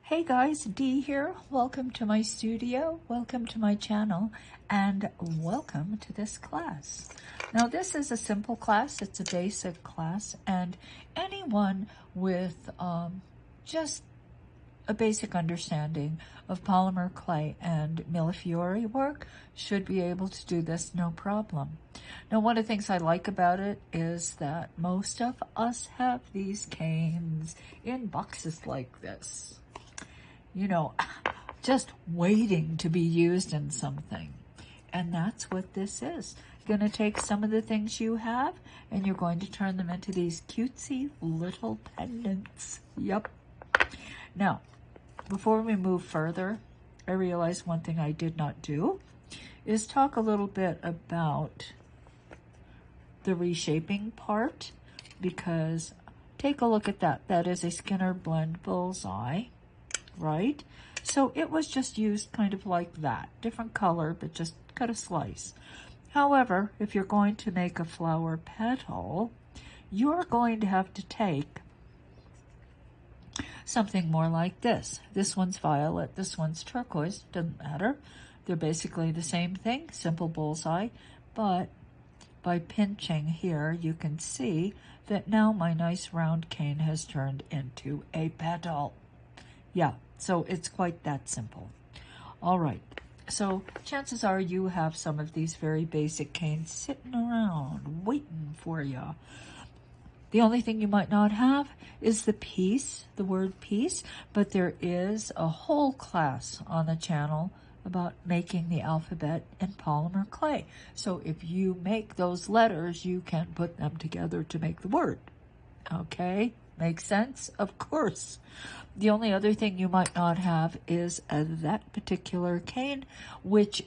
Hey guys, Dee here. Welcome to my studio, welcome to my channel, and welcome to this class. Now this is a simple class, it's a basic class, and anyone with just a basic understanding of polymer clay and millefiori work should be able to do this no problem. Now one of the things I like about it is that most of us have these canes in boxes like this. You know, just waiting to be used in something. And that's what this is. You're going to take some of the things you have and you're going to turn them into these cutesy little pendants. Yep. Now, before we move further, I realized one thing I did not do is talk a little bit about the reshaping part, because take a look at that. That is a Skinner Blend bullseye. Right? So it was just used kind of like that. Different color, but just cut a slice. However, if you're going to make a flower petal, you're going to have to take something more like this. This one's violet, this one's turquoise, doesn't matter. They're basically the same thing, simple bullseye, but by pinching here, you can see that now my nice round cane has turned into a petal. Yeah, so it's quite that simple. All right, so chances are you have some of these very basic canes sitting around waiting for you. The only thing you might not have is the piece, the word piece, but there is a whole class on the channel about making the alphabet in polymer clay. So if you make those letters, you can put them together to make the word. Okay? Makes sense? Of course. The only other thing you might not have is that particular cane, which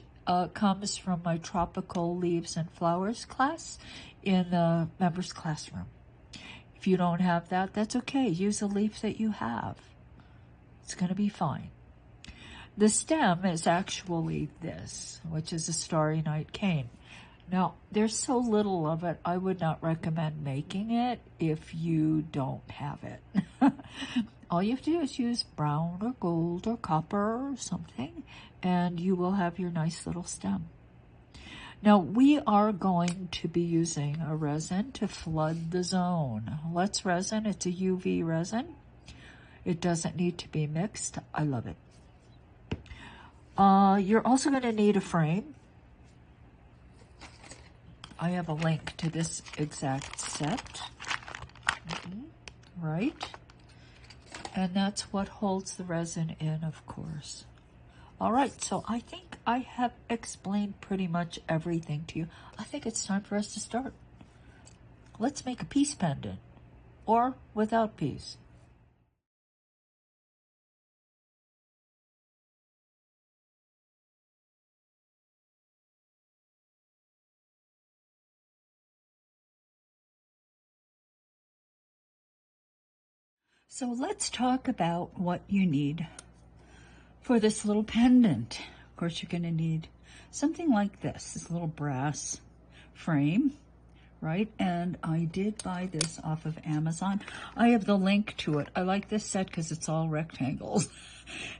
comes from my tropical leaves and flowers class in the members classroom. If you don't have that, that's okay. Use a leaf that you have. It's going to be fine. The stem is actually this, which is a starry night cane. Now, there's so little of it, I would not recommend making it if you don't have it. All you have to do is use brown or gold or copper or something, and you will have your nice little stem. Now, we are going to be using a resin to flood the zone. Let's Resin, it's a UV resin. It doesn't need to be mixed. I love it. You're also going to need a frame. I have a link to this exact set, right? And that's what holds the resin in, of course. All right, so I think I have explained pretty much everything to you. I think it's time for us to start. Let's make a piece pendant, or without piece. So let's talk about what you need for this little pendant. Of course, you're going to need something like this little brass frame, right? And I did buy this off of Amazon. I have the link to it. I like this set because it's all rectangles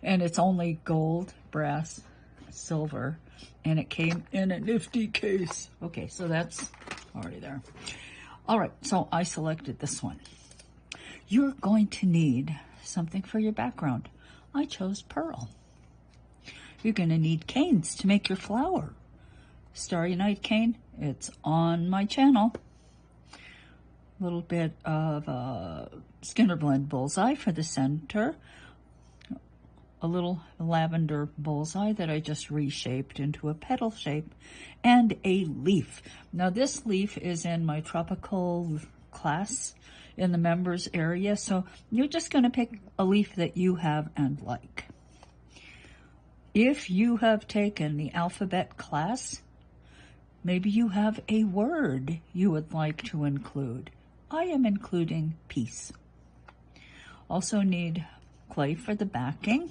and it's only gold, brass, silver, and it came in a nifty case. Okay, so that's already there. All right, so I selected this one. You're going to need something for your background. I chose pearl. You're going to need canes to make your flower. Starry Night cane, it's on my channel. A little bit of Skinner Blend bullseye for the center. A little lavender bullseye that I just reshaped into a petal shape. And a leaf. Now this leaf is in my tropical class in the members area, so you're just going to pick a leaf that you have and like. If you have taken the alphabet class, maybe you have a word you would like to include. I am including peace. Also need clay for the backing.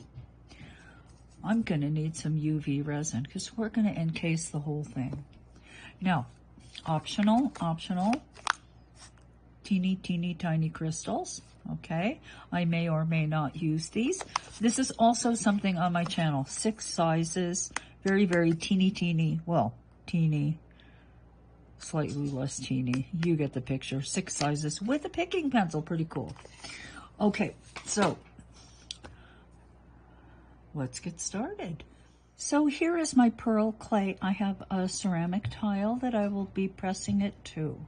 I'm going to need some UV resin because we're going to encase the whole thing. Now, optional, teeny tiny crystals. okay? I may or may not use these. This is also something on my channel. 6 sizes, very, very teeny, well, teeny, slightly less teeny. You get the picture. 6 sizes with a picking pencil, pretty cool. Okay, so let's get started. So here is my pearl clay. I have a ceramic tile that I will be pressing it to.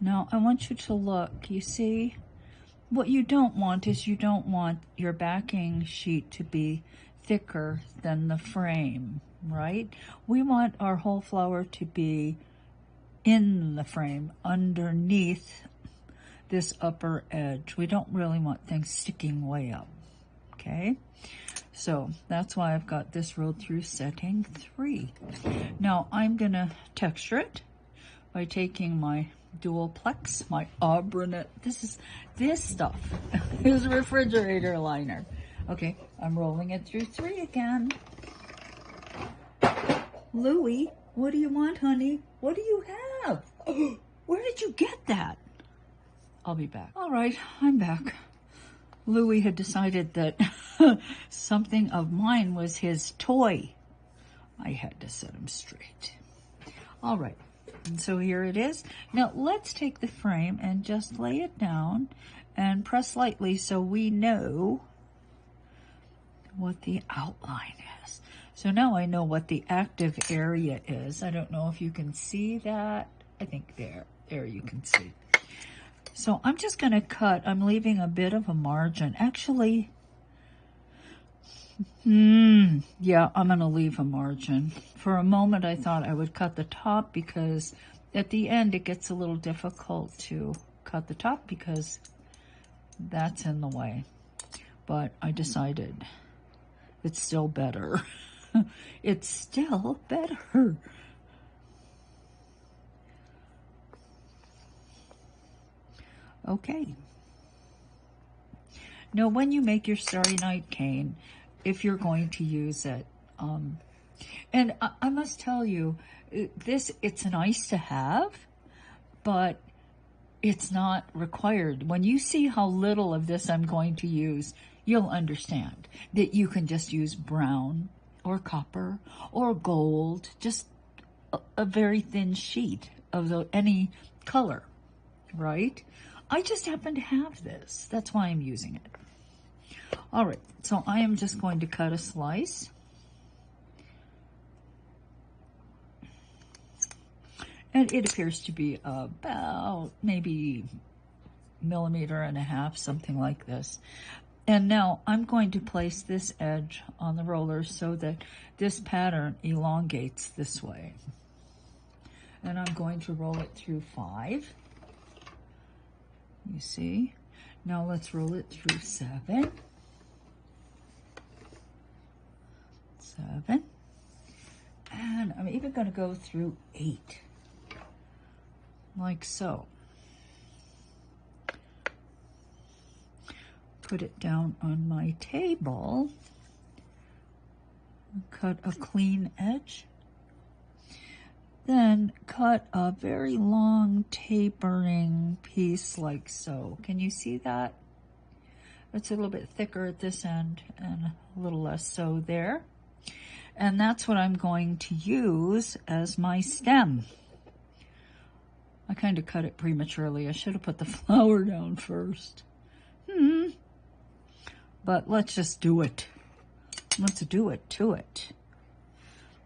Now I want you to look, you see, what you don't want is you don't want your backing sheet to be thicker than the frame, right? We want our whole flower to be in the frame, underneath this upper edge. We don't really want things sticking way up, okay? So that's why I've got this rolled through setting 3. Now I'm gonna texture it by taking my dual plex, my Auburnet. This stuff is refrigerator liner. Okay, I'm rolling it through 3 again. Louie, what do you want, honey? What do you have? Where did you get that? I'll be back. All right, I'm back. Louie had decided that something of mine was his toy. I had to set him straight. All right, and so here it is. Now let's take the frame and just lay it down and press lightly so we know what the outline is. So now I know what the active area is. I don't know if you can see that. I think there you can see. So I'm just going to cut. I'm leaving a bit of a margin. Actually, yeah, I'm going to leave a margin. For a moment, I thought I would cut the top because at the end, it gets a little difficult to cut the top because that's in the way. But I decided it's still better. It's still better. Okay. Now, when you make your Starry Night cane, if you're going to use it, and I must tell you, it's nice to have, but it's not required. When you see how little of this I'm going to use, you'll understand that you can just use brown or copper or gold, just a very thin sheet of any color, right? I just happen to have this. That's why I'm using it. All right, so I am just going to cut a slice. And it appears to be about maybe 1.5 millimeters, something like this. And now I'm going to place this edge on the roller so that this pattern elongates this way. And I'm going to roll it through 5. You see? Now let's roll it through 7. 7. And I'm even going to go through 8. Like so. Put it down on my table. Cut a clean edge. Then cut a very long tapering piece like so. Can you see that? It's a little bit thicker at this end and a little less so there. And that's what I'm going to use as my stem. I kind of cut it prematurely. I should have put the flower down first. But let's just do it. Let's do it to it.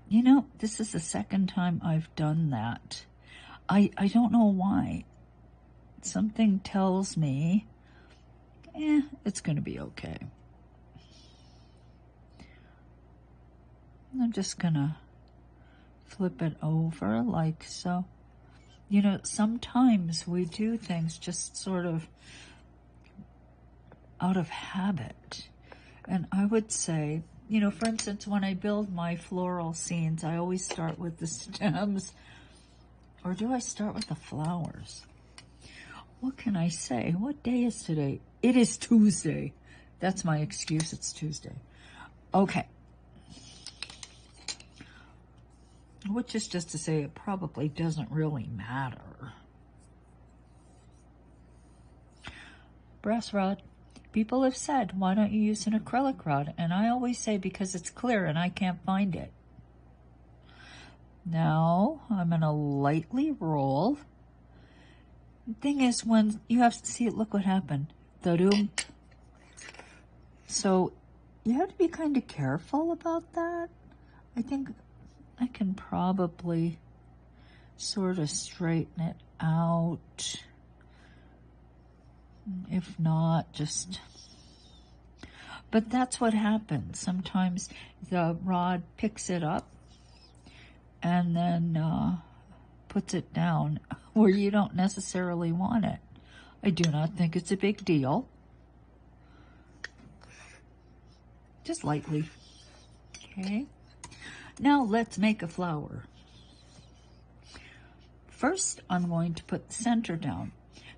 You know, this is the second time I've done that. I don't know why. Something tells me, it's going to be okay. I'm just going to flip it over like so. You know, sometimes we do things just sort of out of habit. And I would say, you know, for instance, when I build my floral scenes, I always start with the stems. Or do I start with the flowers? What can I say? What day is today? It is Tuesday. That's my excuse. It's Tuesday. Okay. Which is just to say it probably doesn't really matter. brass rod. People have said, why don't you use an acrylic rod? And I always say, because it's clear and I can't find it. Now I'm going to lightly roll. The thing is, when you have to see it, look what happened. Da-doom. So you have to be kind of careful about that. I think I can probably sort of straighten it out. If not, just... But that's what happens. Sometimes the rod picks it up and then puts it down where you don't necessarily want it. I do not think it's a big deal. Just lightly. Okay. Now let's make a flower. First, I'm going to put the center down.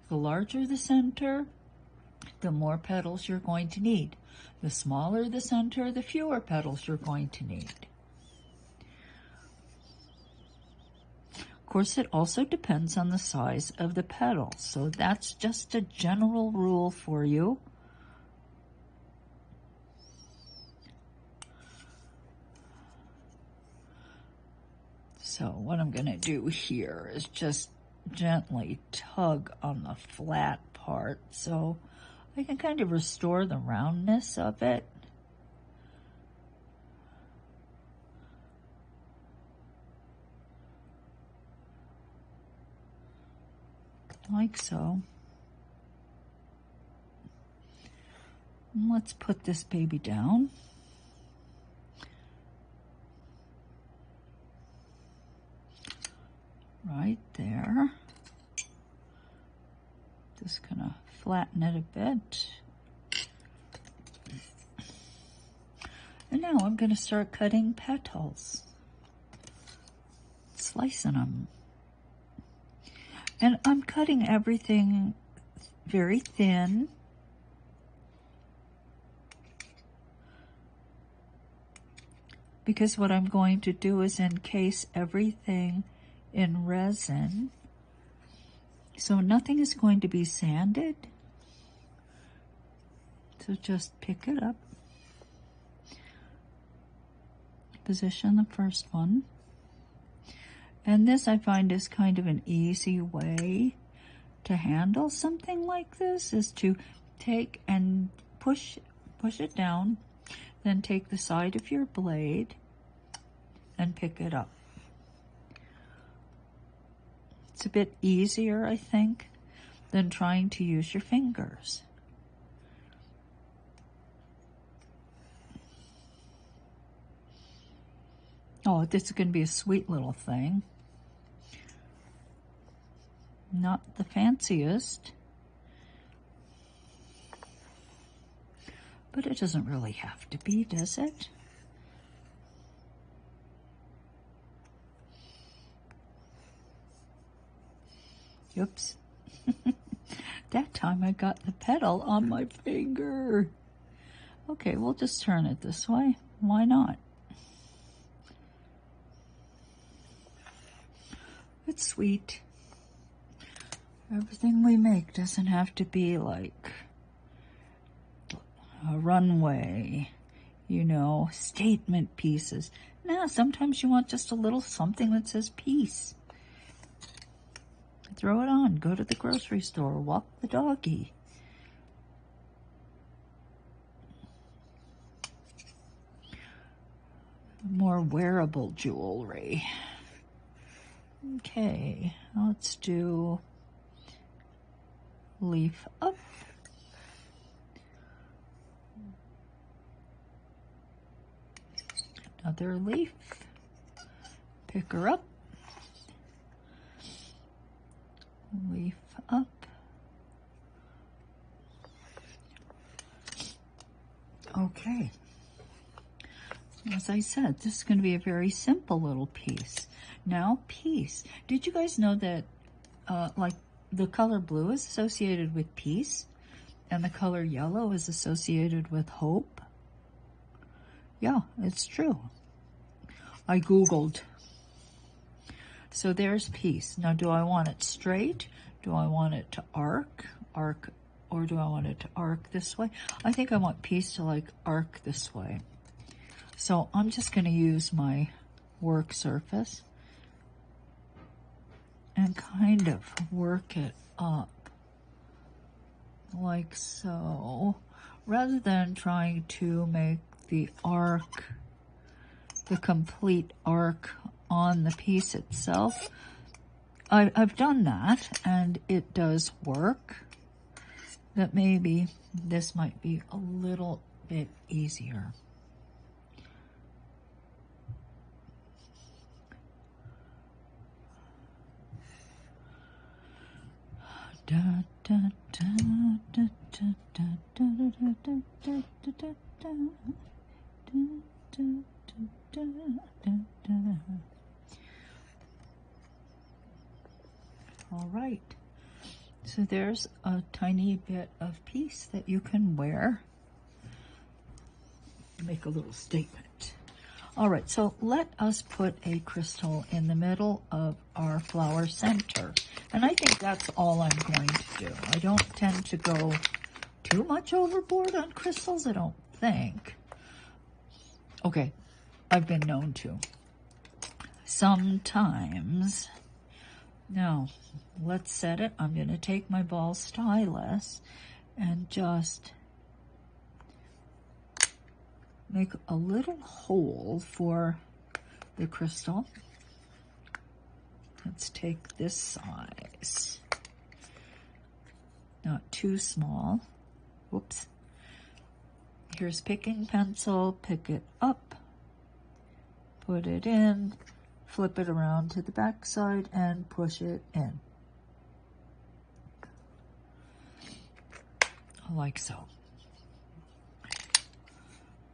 The larger the center, the more petals you're going to need. The smaller the center, the fewer petals you're going to need. Of course, it also depends on the size of the petals. So that's just a general rule for you. So what I'm going to do here is just gently tug on the flat part so I can kind of restore the roundness of it. Like so. And let's put this baby down. Right there. Just gonna flatten it a bit. And now I'm gonna start cutting petals. Slicing them. And I'm cutting everything very thin. Because what I'm going to do is encase everything in resin. So nothing is going to be sanded. So just pick it up. Position the first one. And this I find is kind of an easy way to handle something like this, is to take and push it down, then take the side of your blade and pick it up. It's a bit easier, I think, than trying to use your fingers. Oh, this is going to be a sweet little thing. Not the fanciest, but it doesn't really have to be, does it? Oops. That time I got the petal on my finger. Okay, we'll just turn it this way. Why not? It's sweet. Everything we make doesn't have to be like a runway, you know, statement pieces. No, sometimes you want just a little something that says peace. Throw it on, go to the grocery store, walk the doggy. More wearable jewelry. Okay, let's do leaf up. Another leaf. Pick her up. Leaf up. Okay. As I said, this is going to be a very simple little piece. Now, peace. Did you guys know that, like, the color blue is associated with peace, and the color yellow is associated with hope? Yeah, it's true. I Googled. So there's peace. Now, do I want it straight? Do I want it to arc? Arc or do I want it to arc this way? I think I want piece to like arc this way. So I'm just going to use my work surface and kind of work it up like so, rather than trying to make the arc, the complete arc on the piece itself. I've done that and it does work, but maybe this might be a little bit easier. All right, so there's a tiny bit of piece that you can wear. Make a little statement. All right, so let us put a crystal in the middle of our flower center. And I think that's all I'm going to do. I don't tend to go too much overboard on crystals, I don't think. Okay, I've been known to. Sometimes. Now, let's set it. I'm going to take my ball stylus and just make a little hole for the crystal. Let's take this size. Not too small. Whoops. Here's picking pencil. Pick it up. Put it in. Flip it around to the back side and push it in. Like so.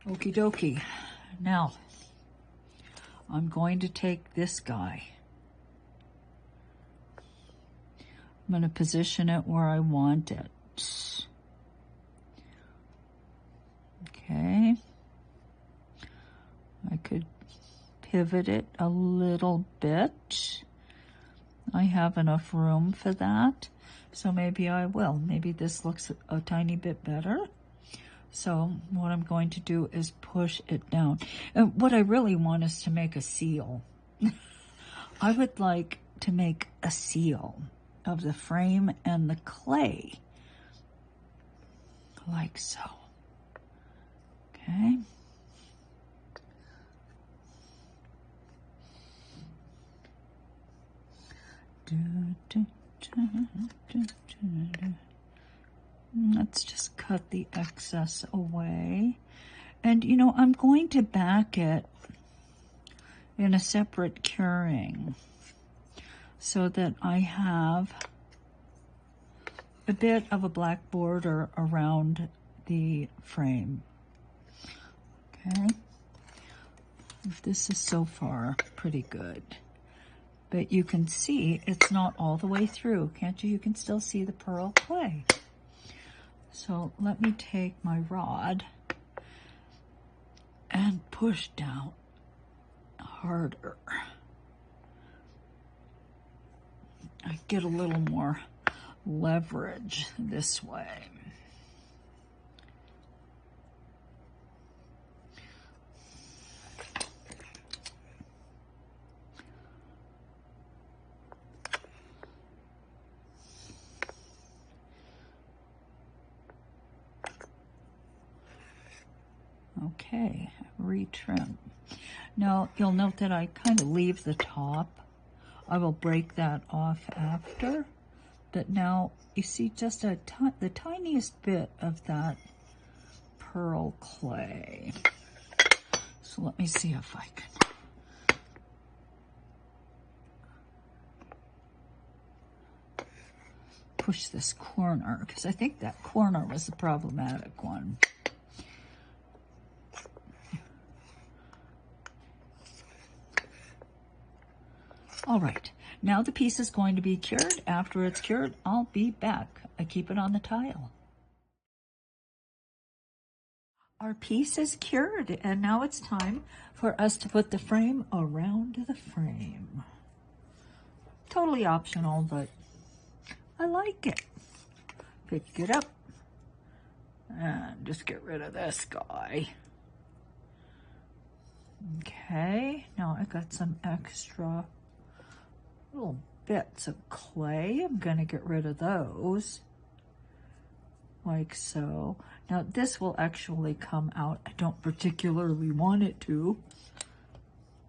Okie dokie. Now, I'm going to take this guy. I'm going to position it where I want it. Okay. I could pivot it a little bit. I have enough room for that, so maybe I will. Maybe this looks a tiny bit better. So what I'm going to do is push it down. And what I really want is to make a seal. I would like to make a seal of the frame and the clay, like so. Okay. Let's just cut the excess away. And you know, I'm going to back it in a separate curing so that I have a bit of a black border around the frame. Okay. This is so far pretty good. But you can see it's not all the way through, can't you? You can still see the pearl clay. So let me take my rod and push down harder. I get a little more leverage this way. Okay, retrim. Now, you'll note that I kind of leave the top. I will break that off after. But now, you see just the tiniest bit of that pearl clay. So let me see if I can. Push this corner, because I think that corner was the problematic one. All right, now the piece is going to be cured. After it's cured, I'll be back. I keep it on the tile. Our piece is cured, and now it's time for us to put the frame around the frame. Totally optional, but I like it. Pick it up, And just get rid of this guy. Okay, now I got some extra little bits of clay. I'm gonna get rid of those, like so. Now this will actually come out. I don't particularly want it to.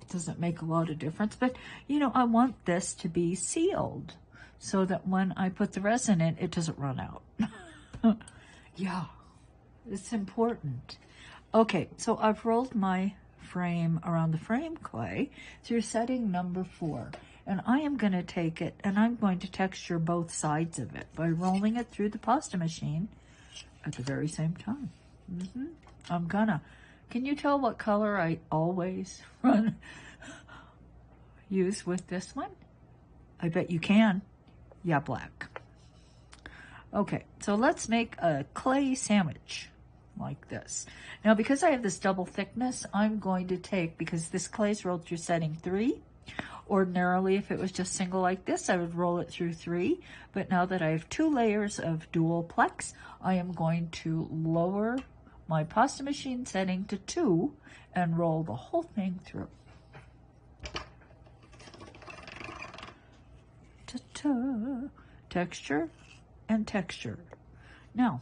It doesn't make a lot of difference, but you know, I want this to be sealed so that when I put the resin in, it doesn't run out. Yeah, it's important. Okay, so I've rolled my frame around the frame clay through setting number 4. And I am going to take it and I'm going to texture both sides of it by rolling it through the pasta machine at the very same time. I'm gonna. Can you tell what color I always use with this one? I bet you can. Yeah, black. Okay, so let's make a clay sandwich like this. Now, because I have this double thickness, I'm going to take, because this clay is rolled through setting 3. Ordinarily, if it was just single like this, I would roll it through 3. But now that I have 2 layers of dual plex, I am going to lower my pasta machine setting to 2 and roll the whole thing through. Ta-ta. Texture and texture. Now,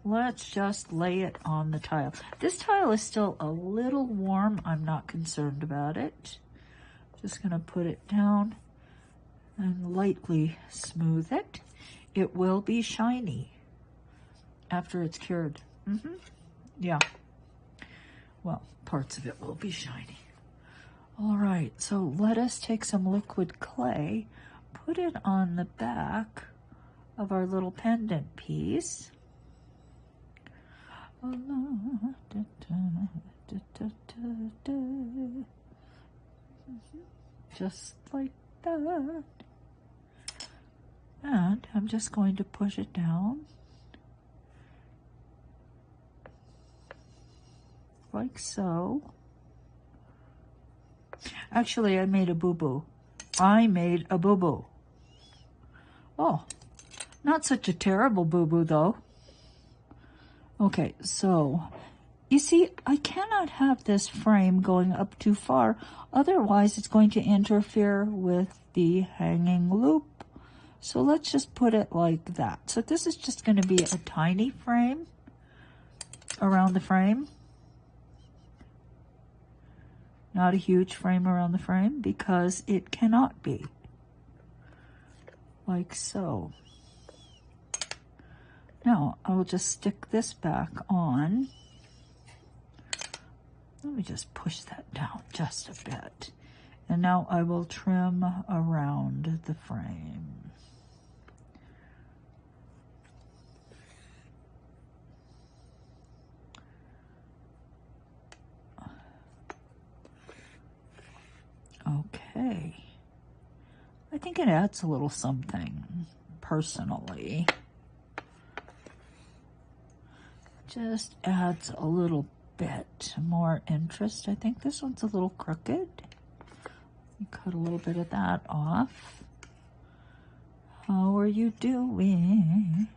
let's just lay it on the tile. This tile is still a little warm. I'm not concerned about it. Just gonna put it down and lightly smooth it. It will be shiny after it's cured. Yeah. Well, parts of it will be shiny. All right, so let us take some liquid clay, put it on the back of our little pendant piece. Just like that. And I'm just going to push it down like so. Actually, I made a boo-boo. I made a boo-boo. Oh, not such a terrible boo-boo though. Okay, so you see, I cannot have this frame going up too far, otherwise it's going to interfere with the hanging loop. So let's just put it like that. So this is just going to be a tiny frame around the frame. Not a huge frame around the frame because it cannot be. Like so. Now I will just stick this back on. Let me just push that down just a bit. And now I will trim around the frame. Okay. I think it adds a little something, personally. Just adds a little bit more interest. I think this one's a little crooked. Cut a little bit of that off. How are you doing?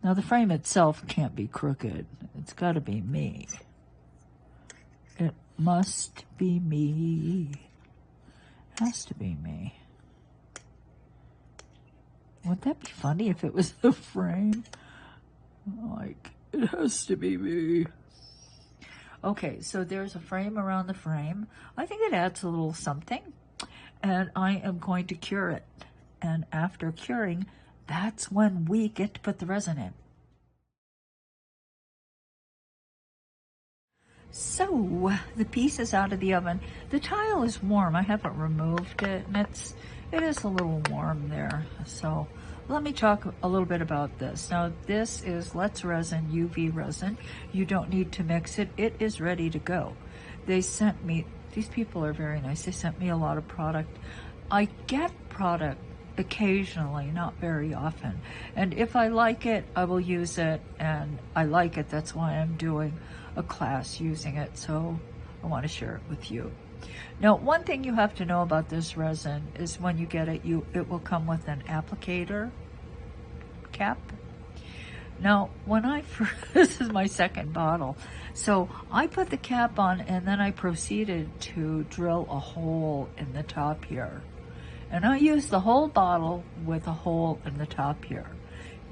Now the frame itself can't be crooked. It's got to be me. It must be me. Has to be me. Wouldn't that be funny if it was the frame? Like, it has to be me. Okay, so there's a frame around the frame. I think it adds a little something, and I am going to cure it. And after curing, that's when we get to put the resin in. So, the piece is out of the oven. The tile is warm. I haven't removed it, and it is a little warm there. So, let me talk a little bit about this. Now, this is Let's Resin UV resin. You don't need to mix it. It is ready to go. They sent me, these people are very nice. They sent me a lot of product. I get product occasionally, not very often. And if I like it, I will use it. And I like it. That's why I'm doing a class using it. So I want to share it with you. Now, one thing you have to know about this resin is when you get it, it will come with an applicator cap. Now, when I first, this is my second bottle, so I put the cap on and then I proceeded to drill a hole in the top here. And I used the whole bottle with a hole in the top here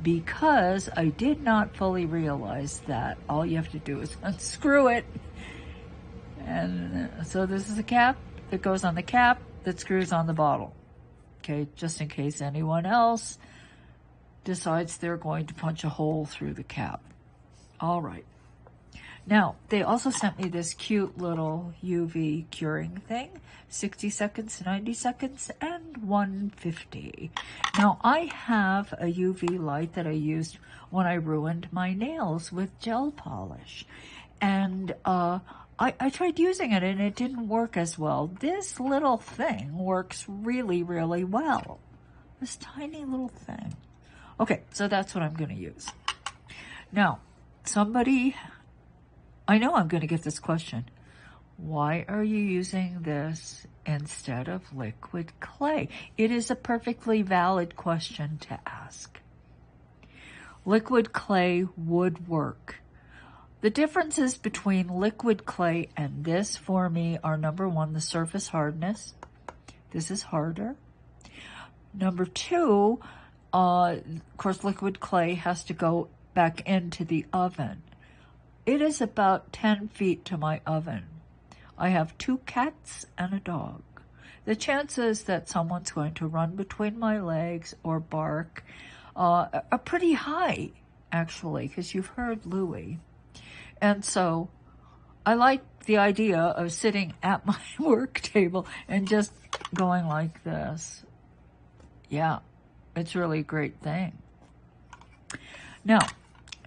because I did not fully realize that all you have to do is unscrew it. And so this is a cap that goes on the cap that screws on the bottle. Okay, just in case anyone else decides they're going to punch a hole through the cap. All right. Now, they also sent me this cute little UV curing thing, 60 seconds, 90 seconds, and 150. Now, I have a UV light that I used when I ruined my nails with gel polish. And I tried using it and it didn't work as well. This little thing works really, really well. This tiny little thing. Okay, so that's what I'm going to use. Now, I know I'm going to get this question. Why are you using this instead of liquid clay? It is a perfectly valid question to ask. Liquid clay would work. The differences between liquid clay and this for me are, number one, the surface hardness. This is harder. Number two, of course, liquid clay has to go back into the oven. It is about 10 feet to my oven. I have 2 cats and a dog. The chances that someone's going to run between my legs or bark are pretty high, actually, because you've heard Louie. And so I like the idea of sitting at my work table and just going like this. Yeah, it's really a great thing. Now,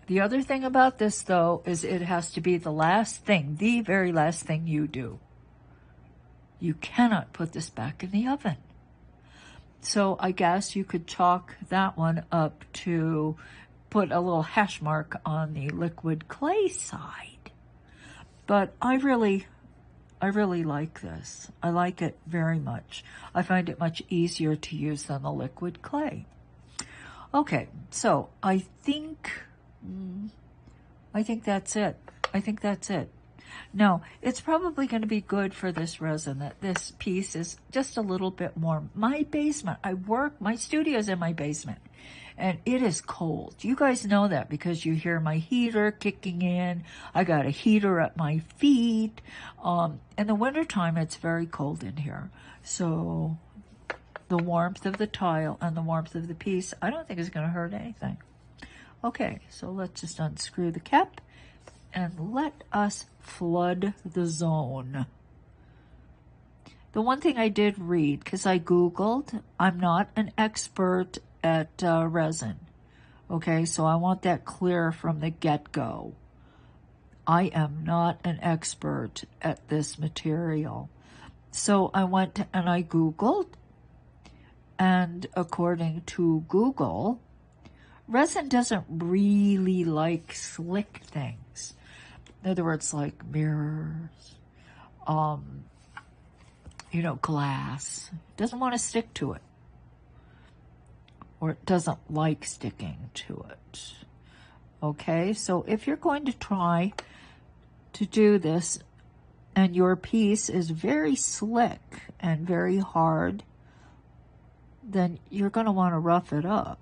the other thing about this, though, is it has to be the last thing, the very last thing you do. You cannot put this back in the oven. So I guess you could chalk that one up to put a little hash mark on the liquid clay side. But I really like this. I like it very much. I find it much easier to use than the liquid clay. Okay, so I think that's it. I think that's it. Now, it's probably going to be good for this resin that this piece is just a little bit warm. My basement, my studio's in my basement, and it is cold. You guys know that because you hear my heater kicking in. I got a heater at my feet. In the wintertime, it's very cold in here. So the warmth of the tile and the warmth of the piece, I don't think is going to hurt anything. Okay, so let's just unscrew the cap and let us flood the zone. The one thing I did read, because I Googled, I'm not an expert at resin. Okay, so I want that clear from the get-go. I am not an expert at this material. So I went and I Googled, and according to Google, resin doesn't really like slick things. In other words, like mirrors, glass. It doesn't want to stick to it. Or it doesn't like sticking to it. Okay, so if you're going to try to do this and your piece is very slick and very hard, then you're going to want to rough it up.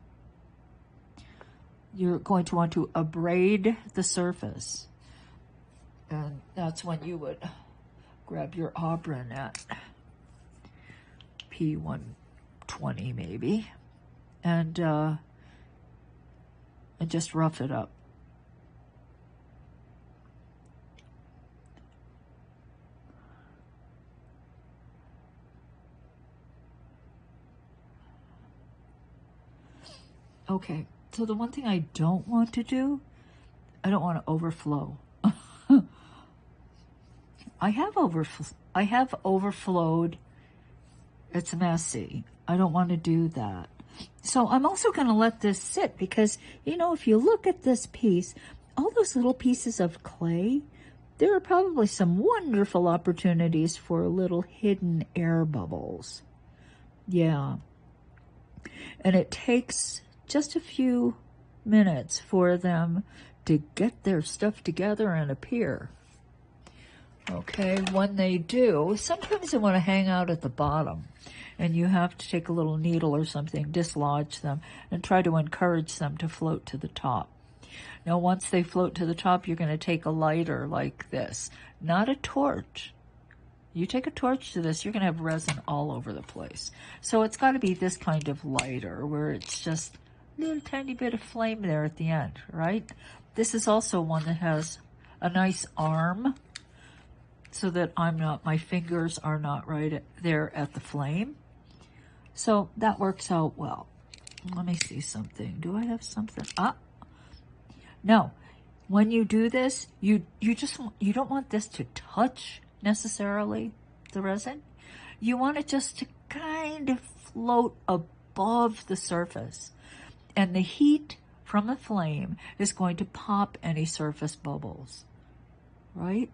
You're going to want to abrade the surface. And that's when you would grab your Auburn at P120 maybe, and just rough it up. Okay, so the one thing I don't want to do, I don't want to overflow. I have overflowed. It's messy. I don't want to do that. So I'm also going to let this sit because, if you look at this piece, all those little pieces of clay, there are probably some wonderful opportunities for little hidden air bubbles. Yeah. And it takes just a few minutes for them to get their stuff together and appear. Okay, when they do, sometimes they want to hang out at the bottom, and you have to take a little needle or something, dislodge them, and try to encourage them to float to the top. Now, once they float to the top, you're going to take a lighter like this, not a torch. You take a torch to this, you're going to have resin all over the place. So it's got to be this kind of lighter where it's just a little tiny bit of flame there at the end, right? This is also one that has a nice arm so that my fingers are not right there at the flame. So that works out well. Let me see something. Do I have something? No. When you do this, you don't want this to touch necessarily the resin. You want it just to kind of float above the surface. And the heat from the flame is going to pop any surface bubbles. Right?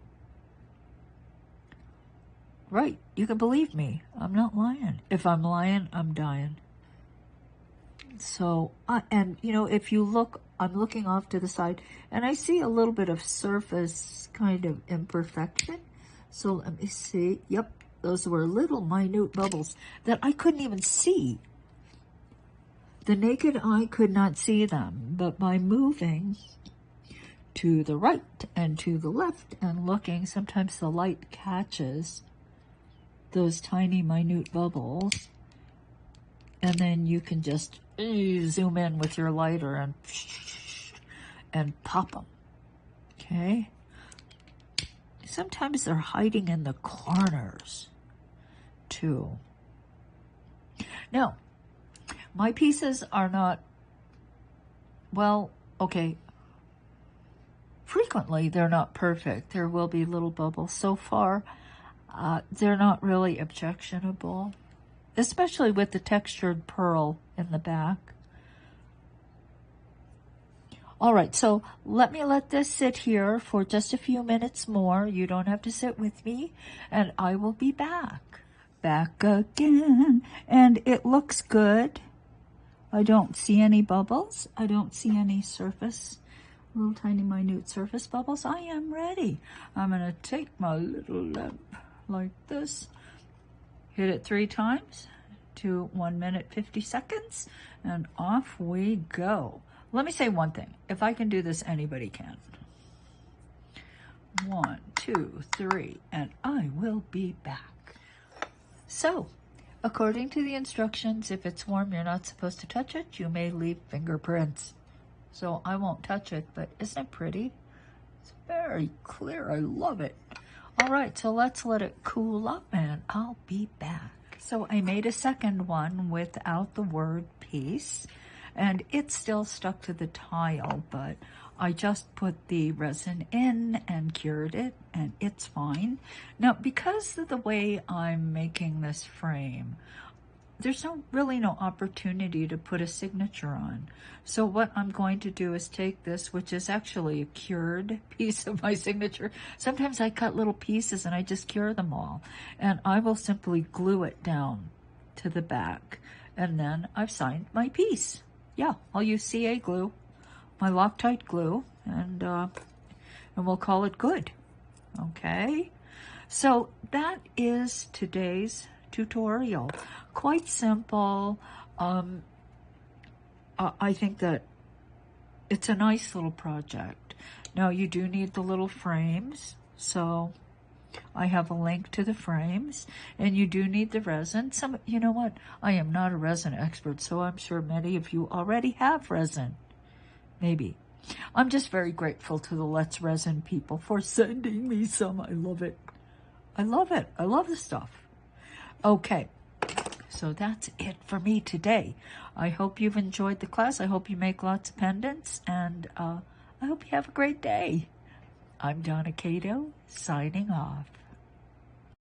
Right. You can believe me. I'm not lying. If I'm lying, I'm dying. So, and you know, if you look, I'm looking off to the side and I see a little bit of surface kind of imperfection. So let me see. Yep. Those were little minute bubbles that I couldn't even see. The naked eye could not see them, but by moving to the right and to the left and looking, sometimes the light catches those tiny minute bubbles, and then you can just zoom in with your lighter and pop them. Okay? Sometimes they're hiding in the corners too. Now, my pieces are not, well, okay, frequently they're not perfect. There will be little bubbles. So far, they're not really objectionable, especially with the textured pearl in the back. All right, so let me let this sit here for just a few minutes more. You don't have to sit with me, and I will be back. Back again, and it looks good. I don't see any bubbles. I don't see any surface, little tiny minute surface bubbles. I am ready. I'm going to take my little lamp like this, hit it 3 times to 1 minute 50 seconds, and off we go. Let me say one thing. If I can do this, anybody can. 1, 2, 3, and I will be back. So, according to the instructions, if it's warm, you're not supposed to touch it. You may leave fingerprints. So I won't touch it, but isn't it pretty? It's very clear. I love it. All right, so let's let it cool up and I'll be back. So I made a second one without the word piece, and it's still stuck to the tile, but I just put the resin in and cured it, and it's fine. Now, because of the way I'm making this frame, there's really no opportunity to put a signature on. So what I'm going to do is take this, which is actually a cured piece of my signature. Sometimes I cut little pieces and I just cure them all. And I will simply glue it down to the back. And then I've signed my piece. Yeah, I'll use CA glue, my Loctite glue, and we'll call it good. Okay? So that is today's tutorial. Quite simple. I think that it's a nice little project. Now you do need the little frames, so I have a link to the frames, and you do need the resin. You know what? I am not a resin expert, so I'm sure many of you already have resin. Maybe. I'm just very grateful to the Let's Resin people for sending me some. I love it. I love it. I love the stuff. Okay, so that's it for me today. I hope you've enjoyed the class. I hope you make lots of pendants, and I hope you have a great day. I'm Donna Kato, signing off.